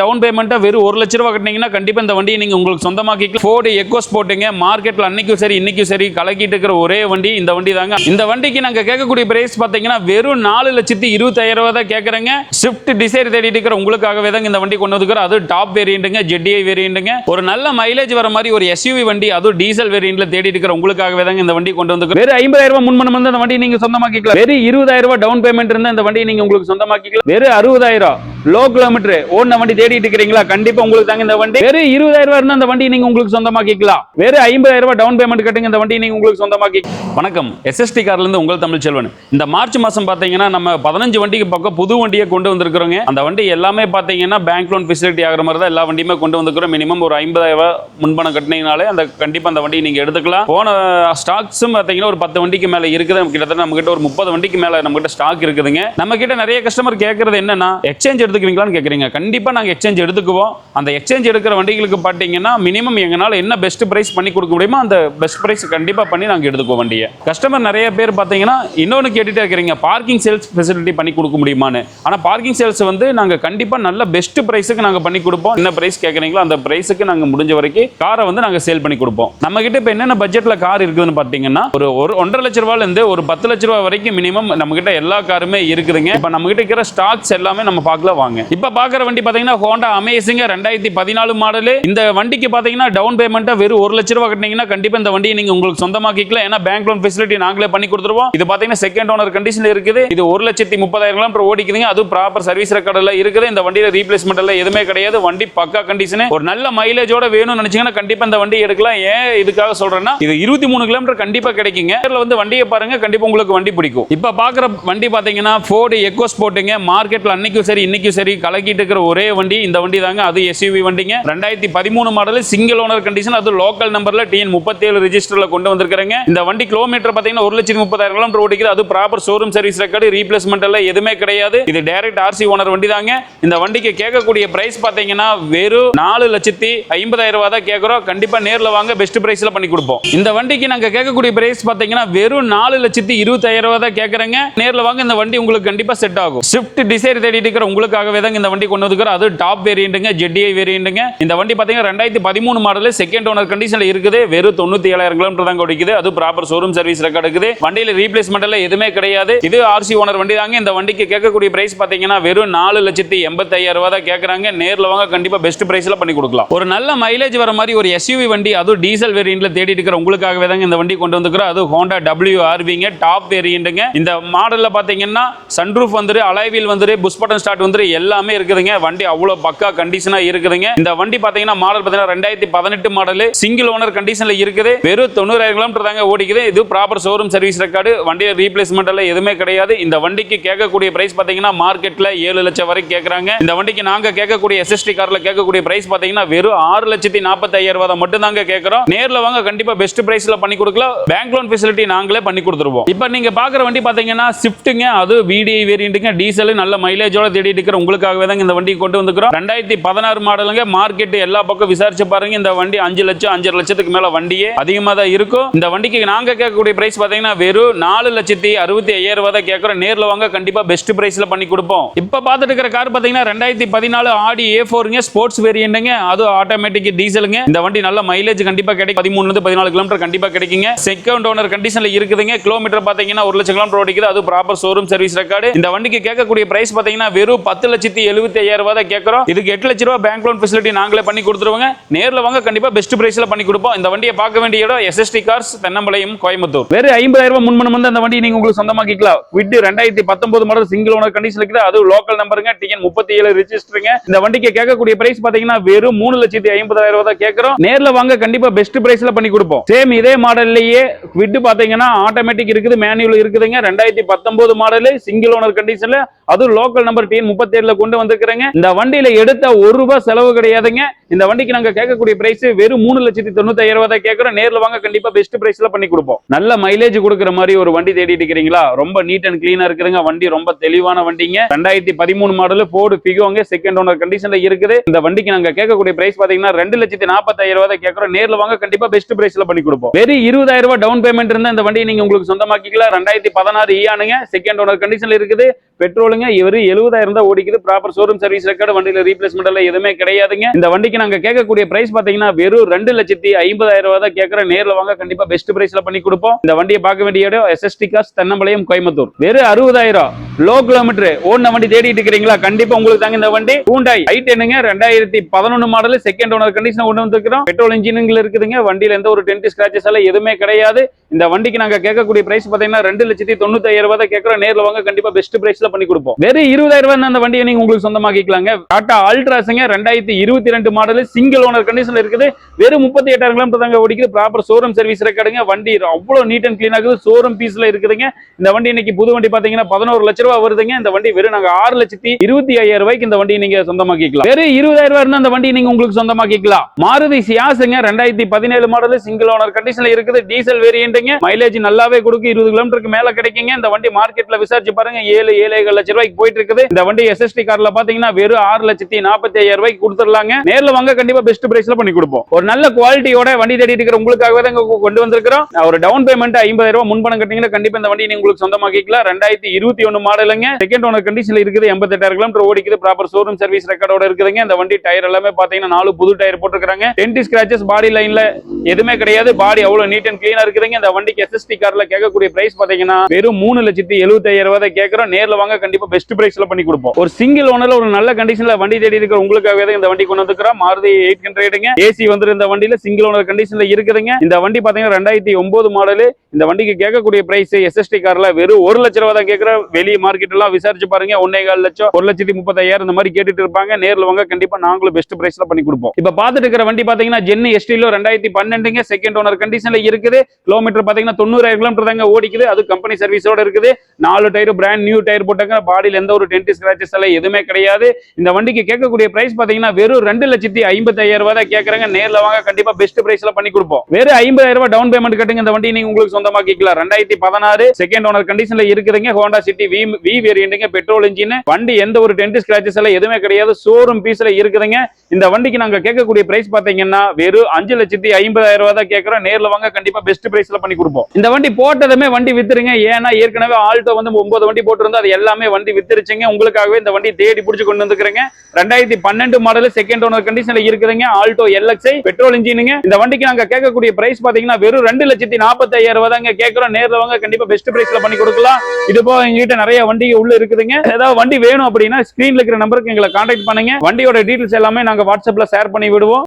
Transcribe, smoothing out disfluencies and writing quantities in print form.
Down பேமெண்ட்டை வெறும் 1 லட்ச ரூபா கட்டினீங்கன்னா கண்டிப்பாக இந்த வண்டியை நீங்கள் உங்களுக்கு சொந்தமாக்கிக்கலாம். Ford echo ஸ்போர்ட்டுங்க. மார்க்கெட்டில் அன்னைக்கும் சரி இன்னைக்கும் சரி கலக்கிட்டு இருக்கிற ஒரே வண்டி இந்த வண்டி தாங்க. இந்த வண்டிக்கு நாங்கள் கேட்கக்கூடிய பிரைஸ் பார்த்தீங்கன்னா வெறும் 4,25,000 ரூபா தான் கேட்குறேங்க. ஸ்விஃப்ட் டிசைர் தேடிட்டு இருக்கிற உங்களுக்காகவே தாங்க இந்த வண்டி கொண்டு வந்துக்கிறோம். அது டாப் வேரியண்ட்டுங்க, ஜெட்டிஐ வேரியண்ட்டுங்க. ஒரு நல்ல மைலேஜ் வர மாதிரி ஒரு எஸ்யூவி வண்டி, அதுவும் டீசல் வேரியண்ட்ல தேடிட்டு இருக்கிற உங்களுக்காகவே தாங்க இந்த வண்டி கொண்டு வந்துக்கிறோம். வெறும் 50,000 ரூபாய் முன்மணம் வந்து இந்த வண்டி நீங்க சொந்தமாக்கிக்கலாம். வெறும் 20,000 ரூபாய் டவுன் பேமெண்ட் இருந்தா இந்த வண்டியை நீங்க உங்களுக்கு சொந்தமாக்கிக்கலாம். வெறும் 60,000 லோ கிலோமீட்டர் ஓடின வண்டி தேடிட்டு இருக்கிறீங்களா, கண்டிப்பா உங்களுக்கு தாங்க இந்த வண்டி. வெறும் 20,000 ரூபாய் இருந்தா இந்த வண்டி நீங்க உங்களுக்கு சொந்தமாக்கிக்கலாம். வெறும் 50,000 ரூபாய் டவுன் பேமெண்ட் கட்டுங்க, இந்த வண்டி நீங்க உங்களுக்கு சொந்தமாக்கி. வணக்கம், எஸ்எஸ்டி கார்ல இருந்து உங்கள் தமிழ் செல்வன். இந்த மார்ச் மாசம் பாத்தீங்கன்னா நம்ம 15 வண்டிக்கு பக்கம் புது வண்டியை கொண்டு வந்திருக்கிறோங்க. அந்த வண்டி எல்லாமே பாத்தீங்கன்னா பேங்க் லோன் ஃபெசிலிட்டி ஆகிற மாதிரி தான் எல்லா வண்டியுமே கொண்டு வந்திருக்கிறோம். மினிமம் ஒரு 50,000 ரூபாய் முன்பணம் கட்டினீங்கனாலே அந்த கண்டிப்பா அந்த வண்டியை நீங்க எடுத்துக்கலாம். போன ஸ்டாக்ஸும் பாத்தீங்கன்னா ஒரு 10 வண்டிக்கு மேல இருக்குது. கிட்டத்தட்ட நம்ம கிட்ட ஒரு 30 வண்டிக்கு மேல நம்ம கிட்ட ஸ்டாக் இருக்குதுங்க. நம்ம கிட்ட நிறைய கஸ்டமர் கேட்கறது என்னன்னா, எக்ஸ்சேஞ்ச் எடுத்துக்குவீங்களான்னு கேட்குறீங்க. கண்டிப்பா நாங்க எக்ஸ்சேஞ்ச் எடுத்துக்குவோம். அந்த எக்ஸ்சேஞ்ச் எடுக்கிற வண்டிகளுக்கு பார்த்தீங்கன்னா மினிமம் எங்களால் என்ன பெஸ்ட் பிரைஸ் பண்ணி கொடுக்க முடியுமோ அந்த பெஸ்ட் பிரைஸ் கண்டிப்பா பண்ணி நாங்கள் எடுத்துக்குவோம் வண்டியை. கஸ்டமர் நிறைய பேர் பார்த்தீங்கன்னா இன்னொன்று கேட்டுட்டே இருக்கிறீங்க, பார்க்கிங் சேல்ஸ் ஃபெசிலிட்டி பண்ணி கொடுக்க முடியுமான்னு. ஆனால் பார்க்கிங் சேல்ஸ் வந்து நாங்கள் கண்டிப்பாக நல்ல பெஸ்ட் பிரைஸுக்கு நாங்கள் பண்ணி கொடுப்போம். என்ன பிரைஸ் கேட்குறீங்களோ அந்த பிரைஸுக்கு நாங்கள் முடிஞ்ச வரைக்கும் காரை வந்து நாங்கள் சேல் பண்ணி கொடுப்போம். நம்ம கிட்ட இப்போ என்னென்ன பட்ஜெட்டில் கார் இருக்குதுன்னு பார்த்தீங்கன்னா ஒரு 1.5 லட்ச ரூபாயிலிருந்து ஒரு 10 லட்ச ரூபா வரைக்கும் மினிமம் நம்ம கிட்ட எல்லா காருமே இருக்குதுங்க. இப்போ நம்ம கிட்ட இருக்கிற ஸ்டாக்ஸ் எல்லாமே நம்ம பார்க்கலாம் வாங்க. இப்போ பார்க்குற வண்டி பார்த்தீங்கன்னா ஹோண்டா அமேசிங் 2014 மாடல். இந்த வண்டிக்கு பார்த்தீங்கன்னா டவுன் பேமெண்ட்டை வெறும் 1 லட்ச ரூபா கட்டினீங்கன்னா கண்டிப்பாக இந்த வண்டியை நீங்க உங்களுக்கு சொந்தமாக்கிக்கலாம். ஏன்னா பேங்க் லோன் ஃபெசிலிட்டி நாங்களே பண்ணி கொடுத்துருவோம். இது பார்த்தீங்கன்னா செகண்ட் ஓனர் கண்டிஷன்ல இருக்குது. இது 1,30,000 கிலோமீட்டர் ஓடிக்குதுங்க. அது ப்ராப்பர் சர்வீஸ் ரெக்கார்ட் எல்லாம் இருக்குது. இந்த வண்டியில ரீப்ளேஸ்மெண்ட் எல்லாம் எதுவுமே கிடையாது. வண்டி பக்கா கண்டிஷன். ஒரு நல்ல மைலேஜோட வேணும்னு நினைச்சீங்கன்னா கண்டிப்பா இந்த வண்டி எடுக்கலாம். ஏன் இதுக்காக சொல்றேன்னா, இது 23 கிலோமீட்டர் கண்டிப்பா கிடைக்குங்க. நேர்ல வந்து வண்டியை பாருங்க, கண்டிப்பா உங்களுக்கு வண்டி பிடிக்கும். இப்ப பாக்குற வண்டி பாத்தீங்கன்னா ஃபோர்டு எக்கோ ஸ்போர்ட்டுங்க. மார்க்கெட்ல அன்னைக்கும் சரி இன்னைக்கும் சரி கலக்கிட்டு இருக்கிற ஒரே வண்டி இந்த வண்டி தாங்க. அது எஸ்யூவி வண்டிங்க. 2013 மாடல், சிங்கிள் ஓனர் கண்டிஷன், அது லோக்கல் நம்பர்ல TN37 ரெஜிஸ்டர்ல கொண்டு வந்திருக்காங்க. இந்த வண்டி கிலோமீட்டர் பாத்தீங்கன்னா 1,30,000 கிலோமீட்டர் ஓடிக்குது. அது proper showroom service record, replacement எல்லாம் எதுவுமே கிடையாது. இது டைரக்ட் RC ஓனர் வண்டி தாங்க. இந்த வண்டிக்கு கேட்கக்கூடிய பிரைஸ் பாத்தீங்கன்னா வெறும் 4,50,000 ரூபாய் தான் கேட்கிறோம். கண்டிப்பா நேர்ல வாங்க, பெஸ்ட் பிரைஸ்ல பண்ணி கொடுப்போம். இந்த வண்டிக்கு நாங்க கேட்கக்கூடிய பிரைஸ் பாத்தீங்கன்னா வெறும் 4,20,000 ரூபாய் தான் கேட்கறேங்க. நேர்ல வாங்க, இந்த வண்டி உங்களுக்கு கண்டிப்பா செட் ஆகும். ஸ்விஃப்ட் டிசைர் தேடிட்டு இருக்கிற உங்களுக்காகவே தான் இந்த வண்டி கொண்டு வந்துக்கிறோம். அது டாப் வேரியண்ட்டுங்க, ஜெட்டிஐ வேரியண்ட்டுங்க. இந்த வண்டி பாத்தீங்கன்னா 2013 மாடல், செகண்ட் ஓனர் கண்டிஷன்ல இருக்குது. வெறும் 97,000 கிலோமீட்டர் தான் ஓடிக்குது. அது ப்ராப்பர் ஷோரூம் சர்வீஸ் ரெக்கார்டு இருக்குது. வண்டியில ரீப்ளேஸ்மெண்ட் எல்லாம் எதுவுமே கிடையாது. இது RC ஓனர் வண்டி தாங்க. இந்த வண்டிக்கு கேட்கக்கூடிய பிரைஸ் பாத்தீங்கன்னா வெறும் 4,85,000 ரூபாய் தான் கேட்கறாங்க. நேர்ல வாங்க, கண்டிப்பா பெஸ்ட் பிரைஸ்ல பண்ணி கொடுக்கலாம். ஒரு நல்ல மைலேஜ் வர மாதிரி ஒரு எஸ்யூவி வண்டி, அதுவும் டீசல் வேரியண்ட்ல தேடிட்டு இருக்கிற உங்களுக்காகவே தாங்க இந்த வண்டி கொண்டு வந்துக்கிறோம். அது ஹோண்டா WRVங்க, டாப் வேரியண்ட்டுங்க. இந்த மாடல்ல பாத்தீங்கன்னா சன்ரூஃப் வந்துரு, அலாய்வீல் வந்துரு, புஷ் பட்டன் ஸ்டார்ட் வந்துரு, எல்லாமே இருக்குதுங்க. வண்டி அவ்வளவு பக்கா கண்டிஷனா இருக்குதுங்க. இந்த வண்டி பாத்தீங்கன்னா மாடல் பாத்தீங்கன்னா 2018 மாடல், சிங்கிள் ஓனர் கண்டிஷன்ல இருக்குது. வெறும் 90,000 கிலோமீட்டர் தாங்க ஓடிக்குது. இது ப்ராப்பர் ஷோரூம் சர்வீஸ் ரெக்கார்டு. வண்டியில ரீப்ளேஸ்மெண்ட் எல்லாம் எதுவுமே கிடையாது. இந்த வண்டிக்கு கேட்கக்கூடிய பிரைஸ் பாத்தீங்கன்னா மார்க்கெட்ல 7 லட்சம் வரைக்கும் கேட்கறாங்க. இந்த வண்டிக்கு நாங்க கேட்கக்கூடிய SST கார்ல கேட்கக்கூடிய பிரைஸ் பாத்தீங்கன்னா வெறும் 6,45,000 ரூபாய் மட்டும் தாங்க கேட்கறோம். நேர்ல வாங்க, கண்டிப்பா பெஸ்ட் பிரைஸ்ல பண்ணி கொடுக்கலாம். பேங்க் லோன் ஃபெசிலிட்டி நாங்களே பண்ணி கொடுத்துருவோம். இப்போ நீங்க பாக்குற வண்டி பாத்தீங்கன்னா ஸ்விஃப்ட்ங்க, அது VDI வேரியண்ட்டுங்க, டீசல் நல்ல மைலேஜோட தேடிட்டு இருக்கிற உங்களுக்காகவே தான் இந்த வண்டி கொண்டு வந்துக்கிறோம். 2016 மாடலுங்க. மார்க்கெட் எல்லா பக்கம் விசாரிச்சு பாருங்க, இந்த வண்டி 5 லட்சம் 5.5 லட்சத்துக்கு மேல வண்டியே அதிகமா தான் இருக்கும். இந்த வண்டிக்கு நாங்க கேட்கக்கூடிய பிரைஸ் பாத்தீங்கன்னா வெறும் 4,65,000 ரூபாய் தான் கேட்கறோம். நேர்ல வாங்க, கண்டிப்பா பெஸ்ட் பிரைஸ்ல பண்ணி கொடுப்போம். இப்ப பாத்துட்டு இருக்கிற கார் பாத்தீங்கன்னா 2014 ஆடி A4ங்க, ஸ்போர்ட்ஸ் வேரியண்ட்டுங்க, அது ஆட்டோமேட்டிக் டீசலுங்க. இந்த வண்டி நல்ல மைலேஜ் கண்டிப்பா கிடைக்கும். 13 ல 14 கிலோமீட்டர் கண்டிப்பா கிடைக்குங்க. செகண்ட் ஓனர் கண்டிஷன்ல இருக்குதுங்க. கிலோமீட்டர் பாத்தீங்கன்னா 1 லட்சம் கிலோமீட்டர் ஓடிக்குது. அது ப்ராப்பர் ஷோரூம் சர்வீஸ் ரெக்கார்டு. இந்த வண்டிக்கு கேட்கக்கூடிய பிரைஸ் பாத்தீங்கன்னா வெறும் 10,75,000 ரூபாய் தான் கேட்கறோம். இதுக்கு 8 லட்சம் ரூபாய் பேங்க் லோன் ஃபெசிலிட்டி நாங்களே பண்ணி கொடுத்துருவோங்க. நேர்ல வாங்க, கண்டிப்பா பெஸ்ட் பிரைஸ்ல பண்ணி கொடுப்போம். இந்த வண்டியை பார்க்க வேண்டிய இடம் SST கார்ஸ், தென்னம்பாளையம், கோயம்புத்தூர். வேற 50,000 ரூபாய் முன்மணம் வந்து அந்த வண்டி நீங்க உங்களுக்கு சொந்தமாக்கிக்கலாம். விட்டு 2019 மாடல், சிங்கிள் ஓனர் கண்டிஷன் இருக்குது. அது லோக்கல் நம்பருங்க, TN37 ரெஜிஸ்டருங்க. இந்த வண்டிக்கு கேட்கக்கூடிய பிரைஸ் பாத்தீங்கன்னா வெறும் 3,50,000 ரூபாய் தான் கேட்கறோம். நேர்ல வாங்க, கண்டிப்பா பெஸ்ட் பிரைஸ்ல பண்ணி கொடுப்போம். சேம் இதே மாடல்லையே விட்டு பாத்தீங்கன்னா ஆட்டோமேட்டிக் இருக்குது, மேனுவல் இருக்குதுங்க. 2019 மாடல், சிங்கிள் ஓனர் கண்டிஷன்ல, அது லோக்கல் நம்பர் TN37 கொண்டு வந்திருக்கிறேங்க. இந்த வண்டியில எடுத்த 1 ரூபாய் செலவு கிடையாதுங்க. இந்த வண்டிக்கு நாங்க கேட்கக்கூடிய பிரைஸ் வெறும் 3,95,000 ரூபாய் தான் கேட்கறோம். நேர்ல வாங்க, கண்டிப்பா பெஸ்ட் பிரைஸ்ல பண்ணி கொடுப்போம். நல்ல மைலேஜ் கொடுக்கிற மாதிரி ஒரு வண்டி தேடிட்டு இருக்கிறீங்களா? ரொம்ப நீட் அண்ட் கிளீனா இருக்குதுங்க. வண்டி ரொம்ப தெளிவான வண்டிங்க. 2013 மாடல் ஃபோர்டு ஃபிகோங்க, செகண்ட் ஓனர் கண்டிஷன்ல இருக்குது. இந்த வண்டிக்கு நாங்க கேட்கக்கூடிய பிரைஸ் பாத்தீங்கன்னா 2,40,000 ரூபாய் கேட்கறோம். நேர்ல வாங்க, கண்டிப்பா பெஸ்ட் பிரைஸ்ல பண்ணி கொடுப்போம். வெறும் 20,000 ரூபாய் டவுன் பேமெண்ட் இருந்தா இந்த வண்டியை நீங்க உங்களுக்கு சொந்தமாக்கிக்கலாம். 2016 ஈயானுங்க, செகண்ட் ஓனர் கண்டிஷன்ல இருக்குது. பெட்ரோலுங்க, இவரு 70,000 தான் ஓடிக்குது. Proper showroom service record. வண்டியில ரீப்ளேஸ்மெண்ட் எல்லாம் எதுவுமே கிடையாதுங்க. இந்த வண்டிக்கு நாங்க கேட்கக்கூடிய பிரைஸ் பாத்தீங்கன்னா வெறும் 2,50,000 ரூபாய் தான் கேட்கறோம். நேர்ல வாங்க கண்டிப்பா பெஸ்ட் பிரைஸ்ல பண்ணி கொடுப்போம். இந்த வண்டியை பார்க்க வேண்டிய இடம் எஸ்எஸ்டி காஸ் தென்னம்பாளையம் கோயம்புத்தூர். வெறும் 60,000 லோ கிலோமீட்டர் ஓடின வண்டி தேடிட்டு இருக்கீங்களா? கண்டிப்பா உங்களுக்கு தாங்க இந்த வண்டி. Hyundai i10ங்க 2011 model second owner condition கொண்டு வந்திருக்கிறோம். பெட்ரோல் இன்ஜின்ல இருக்குதுங்க. வண்டியில எந்த ஒரு டென்ட் ஸ்கிராச்சஸ் எல்லாம் எதுவுமே கிடையாது. இந்த வண்டிக்கு நாங்க கேட்கக்கூடிய பிரைஸ் பாத்தீங்கன்னா 2,95,000 ரூபாய் தான் கேட்கறோம். நேர்ல வாங்க கண்டிப்பா பெஸ்ட் பிரைஸ்ல பண்ணி கொடுப்போம். வெறும் 20,000 ரூபாய் அந்த வண்டியை நீங்க உங்களுக்கு சொந்தமாக்கிக்கலாங்க. டாடா அல்ட்ராஸ்ங்க 2022 மாடல் சிங்கிள் ஓனர் கண்டிஷன்ல இருக்குது. வெறும் 38,000 கிலோமீட்டர் தாங்க ஓடிக்குது. ப்ராப்பர் ஷோரூம் சர்வீஸ் ரெக்கார்டுங்க. வண்டி அவ்வளவு நீட் அண்ட் கிளீன் ஆகுது. ஷோரூம் பீஸ்ல இருக்குதுங்க. இந்த வண்டி இன்னைக்கு புது வண்டி பாத்தீங்கன்னா 11 லட்சம் ரூபாய் வருதுங்க. இந்த வண்டி வெறும் நாங்க 6,25,000 ரூபாய்க்கு இந்த வண்டியை நீங்க சொந்தமாக்கிக்கலாம். வெறும் 20,000 ரூபாய் இருந்தா அந்த வண்டி நீங்க உங்களுக்கு சொந்தமாக்கிக்கலாம். மாருதி சியாஸ்ங்க 2017 மாடல் சிங்கிள் ஓனர் கண்டிஷன்ல இருக்குது. டீசல் வேரியன்ட்ங்க. மைலேஜ் நல்லாவே கொடுக்கு. 20 கிலோமீட்டருக்கு மேல கிடைக்குங்க. இந்த வண்டி மார்க்கெட்ல விசாரிச்சு பாருங்க 7,7 லட்சம் ரூபாய்க்கு போயிட்டு இருக்குது. இந்த வண்டி எஸ்எஸ்டி கார்ல பாத்தீங்கன்னா வெறும் 6,45,000 ரூபாய்க்கு கொடுத்துடலாங்க. நேர்ல வாங்க கண்டிப்பா பெஸ்ட் பிரைஸ்ல பண்ணி கொடுப்போம். ஒரு நல்ல குவாலிட்டியோட வண்டி தேடிட்டு இருக்கிற உங்களுக்காகவே தான் கொண்டு வந்திருக்கிறோம். ஒரு டவுன் பேமெண்ட் 50,000 ரூபாய் முன்பணம் கட்டிங்கன்னா கண்டிப்பா இந்த வண்டி நீங்க உங்களுக்கு சொந்தமாக்கிக்கலாம். 2021 மாடலுங்க செகண்ட் ஓனர் கண்டிஷன்ல இருக்குது. 88,000 கிலோமீட்டர் ஓடிக்குது. ப்ராப்பர் ஷோரூம் சர்வீஸ் ரெக்கார்டோட இருக்குதுங்க. இந்த வண்டி டயர் எல்லாமே பாத்தீங்கன்னா 4 புது டயர் போட்டுருக்காங்க. டென்ட் ஸ்கிராச்சஸ் பாடி லைன்ல எதுவுமே கிடையாது. பாடி அவ்வளவு நீட் அண்ட் கிளீனா இருக்குதுங்க. இந்த வண்டிக்கு எஸ்எஸ்டி கார்ல கேட்கக்கூடிய பிரைஸ் பாத்தீங்கன்னா வெறும் 3,75,000 ரூபாய் கேட்கறோம். நேர்ல வாங்க கண்டிப்பா பெஸ்ட் பிரைஸ்ல பண்ணி கொடுப்போம். ஒரு சிங்கிள் ஓனர்ல ஒரு நல்ல கண்டிஷன்ல வண்டி தேடி இருக்கிற உங்களுக்காகவே தான் இந்த வண்டி கொண்டு வந்துக்கிறோம். மாருதி 800ங்க ஏசி வந்து இந்த வண்டியில சிங்கிள் ஓனர் கண்டிஷன்ல இருக்குதுங்க. இந்த வண்டி பாத்தீங்கன்னா 2009 மாடல். இந்த வண்டிக்கு கேட்கக்கூடிய பிரைஸ் எஸ்எஸ்டி கார்ல வெறும் 1 லட்சம் ரூபாய் தான் கேட்கிற. வெளிய மார்க்கெட் எல்லாம் விசாரிச்சு பாருங்க 1,4 லட்சம் 1,30,000 இந்த மாதிரி கேட்டுட்டு இருப்பாங்க. நேர்ல வாங்க கண்டிப்பா நாங்களும் பெஸ்ட் பிரைஸ்ல பண்ணி கொடுப்போம். இப்ப பாத்துட்டு இருக்கிற வண்டி பாத்தீங்கன்னா ஜென்னி எஸ்டிலோ 2012ங்க செகண்ட் ஓனர் கண்டிஷன்ல இருக்குது. கிலோமீட்டர் பாத்தீங்கன்னா 90,000 கிலோமீட்டர் தாங்க ஓடிக்குது. அது கம்பெனி சர்வீஸோட இருக்குது. 4 டயர் பிராண்ட் நியூ டயர் போட்டாங்க. பாடியில எந்த ஒரு டென்ட் ஸ்கிராச்சஸ் எல்லாம் எதுவுமே கிடையாது. இந்த வண்டிக்கு கேட்கக்கூடிய பிரைஸ் பாத்தீங்கன்னா வெறும் 2,55,000 ரூபாய் தான் கேட்கறாங்க. நேர்ல வாங்க கண்டிப்பா பெஸ்ட் பிரைஸ்ல பண்ணி கொடுப்போம். வெறும் 50,000 ரூபாய் டவுன் பேமெண்ட் கட்டுங்க. இந்த வண்டி நீங்க உங்களுக்கு சொந்தமாக்கிக்கலாம். 2016 செகண்ட் ஓனர் கண்டிஷன்ல இருக்குதுங்க. ஹோண்டா சிட்டி வி வேரியன்ட்ங்க பெட்ரோல் இன்ஜின். வண்டி எந்த ஒரு டென்ட் ஸ்கிராச்சஸ் எல்லாம் எதுவுமே கிடையாது. ஷோரூம் பீஸ்ல இருக்குதுங்க. இந்த வண்டிக்கு நாங்க கேட்கக்கூடிய பிரைஸ் பாத்தீங்கன்னா வெறும் 5,50,000 ரூபாய் தான் கேட்கறோம். நேர்ல வாங்க கண்டிப்பா பெஸ்ட் பிரைஸ்ல பண்ணி கொடுப்போம். இந்த வண்டி போட்டதுமே வண்டி வித்துருங்க. ஏன்னா ஏற்கனவே ஆல்டோ வந்து 9 வண்டி போட்டிருந்தா அது எல்லாமே வண்டி வித்துருச்சுங்க. உங்களுக்காகவே இந்த வண்டி தேடி பிடிச்சு கொண்டு வந்துக்கிறேங்க. 2012 மாடல் செகண்ட் ஓனர் கண்டிஷன்ல இருக்குதுங்க. ஆல்டோ எல்எக்ஸ்ஐ பெட்ரோல் இன்ஜினுங்க. இந்த வண்டிக்கு நாங்க கேட்கக்கூடிய பிரைஸ் பாத்தீங்கன்னா வெறும் 2,45,000 ரூபாய் தாங்க கேட்கறோம். நேர்ல வாங்க கண்டிப்பா பெஸ்ட் பிரைஸ்ல பண்ணி கொடுக்கலாம். இது போக எங்ககிட்ட நிறைய வண்டி உள்ள இருக்குதுங்க. ஏதாவது வண்டி வேணும் அப்படின்னா ஸ்கிரீன்ல இருக்கிற நம்பருக்கு எங்களை கான்டாக்ட் பண்ணுங்க. வண்டியோட டீடைல்ஸ் எல்லாமே நாங்க வாட்ஸ்அப்ல ஷேர் பண்ணி விடுவோம்.